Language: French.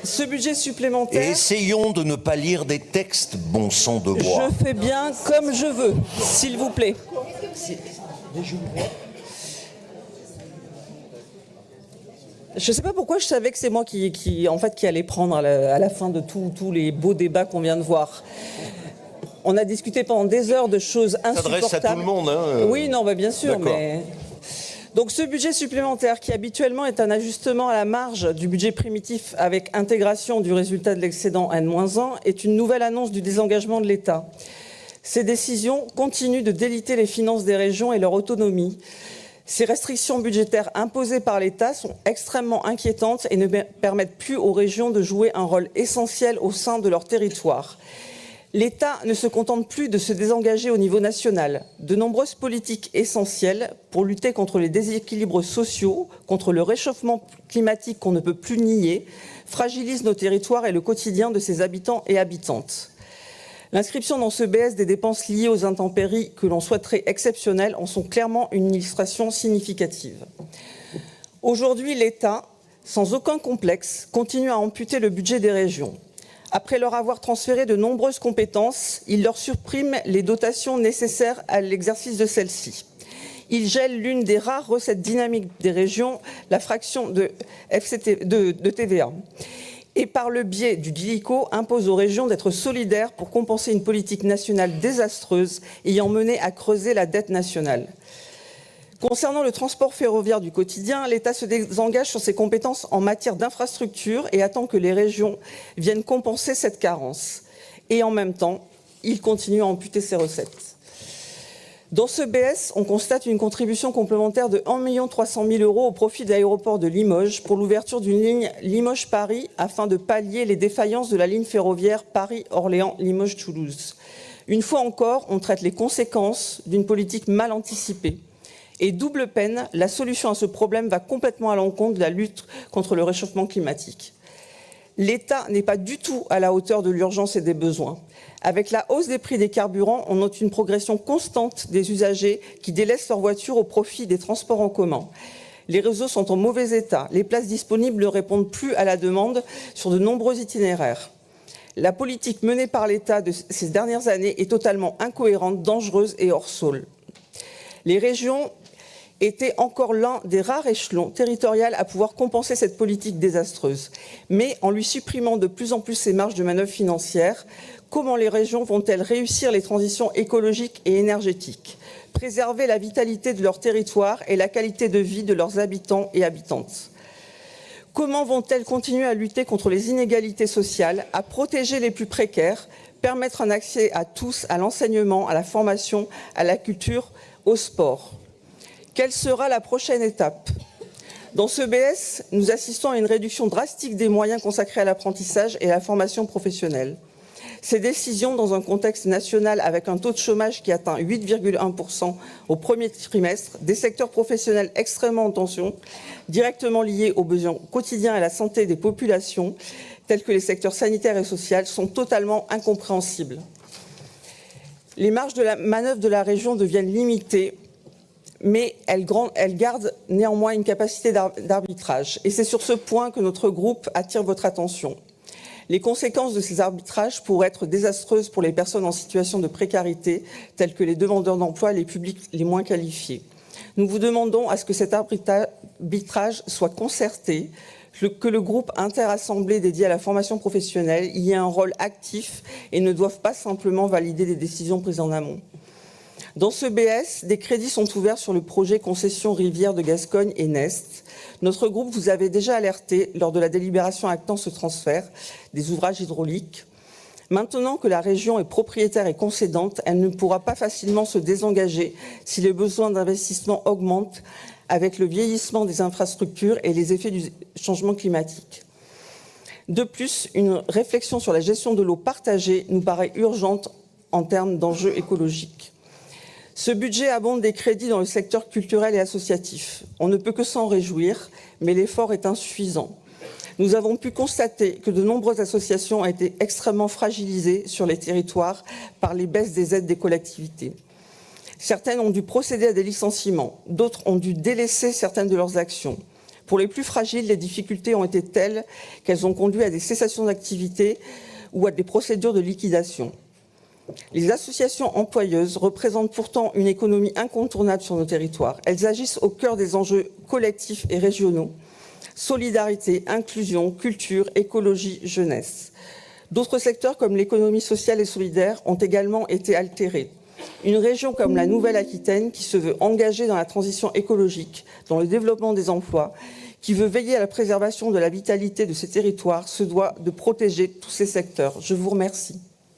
Ce budget Et supplémentaire... essayons de ne pas lire des textes, bon sang de bois. Je fais bien comme je veux, s'il vous plaît. Je ne sais pas pourquoi je savais que c'est moi qui allait prendre à la fin de tous les beaux débats qu'on vient de voir. On a discuté pendant des heures de choses insupportables. Ça s'adresse à tout le monde, hein. Oui, non, bah bien sûr, mais... Donc ce budget supplémentaire, qui habituellement est un ajustement à la marge du budget primitif avec intégration du résultat de l'excédent N-1, est une nouvelle annonce du désengagement de l'État. Ces décisions continuent de déliter les finances des régions et leur autonomie. Ces restrictions budgétaires imposées par l'État sont extrêmement inquiétantes et ne permettent plus aux régions de jouer un rôle essentiel au sein de leur territoire. L'État ne se contente plus de se désengager au niveau national. De nombreuses politiques essentielles pour lutter contre les déséquilibres sociaux, contre le réchauffement climatique qu'on ne peut plus nier, fragilisent nos territoires et le quotidien de ses habitants et habitantes. L'inscription dans ce BS des dépenses liées aux intempéries que l'on souhaiterait exceptionnelles en sont clairement une illustration significative. Aujourd'hui, l'État, sans aucun complexe, continue à amputer le budget des régions. Après leur avoir transféré de nombreuses compétences, il leur supprime les dotations nécessaires à l'exercice de celles-ci. Il gèle l'une des rares recettes dynamiques des régions, la fraction de TVA. Et par le biais du GILICO, impose aux régions d'être solidaires pour compenser une politique nationale désastreuse ayant mené à creuser la dette nationale. Concernant le transport ferroviaire du quotidien, l'État se désengage sur ses compétences en matière d'infrastructure et attend que les régions viennent compenser cette carence. Et en même temps, il continue à amputer ses recettes. Dans ce BS, on constate une contribution complémentaire de 1 300 000 € au profit de l'aéroport de Limoges pour l'ouverture d'une ligne Limoges-Paris afin de pallier les défaillances de la ligne ferroviaire Paris-Orléans-Limoges-Toulouse. Une fois encore, on traite les conséquences d'une politique mal anticipée. Et double peine, la solution à ce problème va complètement à l'encontre de la lutte contre le réchauffement climatique. L'État n'est pas du tout à la hauteur de l'urgence et des besoins. Avec la hausse des prix des carburants, on note une progression constante des usagers qui délaissent leur voiture au profit des transports en commun. Les réseaux sont en mauvais état. Les places disponibles ne répondent plus à la demande sur de nombreux itinéraires. La politique menée par l'État de ces dernières années est totalement incohérente, dangereuse et hors sol. Les régions était encore l'un des rares échelons territoriaux à pouvoir compenser cette politique désastreuse. Mais en lui supprimant de plus en plus ses marges de manœuvre financières, comment les régions vont-elles réussir les transitions écologiques et énergétiques, préserver la vitalité de leur territoire et la qualité de vie de leurs habitants et habitantes? Comment vont-elles continuer à lutter contre les inégalités sociales, à protéger les plus précaires, permettre un accès à tous à l'enseignement, à la formation, à la culture, au sport? Quelle sera la prochaine étape? Dans ce BS, nous assistons à une réduction drastique des moyens consacrés à l'apprentissage et à la formation professionnelle. Ces décisions, dans un contexte national avec un taux de chômage qui atteint 8,1% au premier trimestre, des secteurs professionnels extrêmement en tension, directement liés aux besoins quotidiens et à la santé des populations, tels que les secteurs sanitaires et sociaux, sont totalement incompréhensibles. Les marges de la manœuvre de la région deviennent limitées, mais elle garde néanmoins une capacité d'arbitrage. Et c'est sur ce point que notre groupe attire votre attention. Les conséquences de ces arbitrages pourraient être désastreuses pour les personnes en situation de précarité, telles que les demandeurs d'emploi et les publics les moins qualifiés. Nous vous demandons à ce que cet arbitrage soit concerté, que le groupe interassemblée dédié à la formation professionnelle y ait un rôle actif et ne doive pas simplement valider des décisions prises en amont. Dans ce BS, des crédits sont ouverts sur le projet concession rivière de Gascogne et Nest. Notre groupe vous avait déjà alerté lors de la délibération actant ce transfert des ouvrages hydrauliques. Maintenant que la région est propriétaire et concédante, elle ne pourra pas facilement se désengager si les besoins d'investissement augmentent avec le vieillissement des infrastructures et les effets du changement climatique. De plus, une réflexion sur la gestion de l'eau partagée nous paraît urgente en termes d'enjeux écologiques. Ce budget abonde des crédits dans le secteur culturel et associatif. On ne peut que s'en réjouir, mais l'effort est insuffisant. Nous avons pu constater que de nombreuses associations ont été extrêmement fragilisées sur les territoires par les baisses des aides des collectivités. Certaines ont dû procéder à des licenciements, d'autres ont dû délaisser certaines de leurs actions. Pour les plus fragiles, les difficultés ont été telles qu'elles ont conduit à des cessations d'activité ou à des procédures de liquidation. Les associations employeuses représentent pourtant une économie incontournable sur nos territoires. Elles agissent au cœur des enjeux collectifs et régionaux. Solidarité, inclusion, culture, écologie, jeunesse. D'autres secteurs comme l'économie sociale et solidaire ont également été altérés. Une région comme la Nouvelle-Aquitaine, qui se veut engagée dans la transition écologique, dans le développement des emplois, qui veut veiller à la préservation de la vitalité de ses territoires, se doit de protéger tous ces secteurs. Je vous remercie.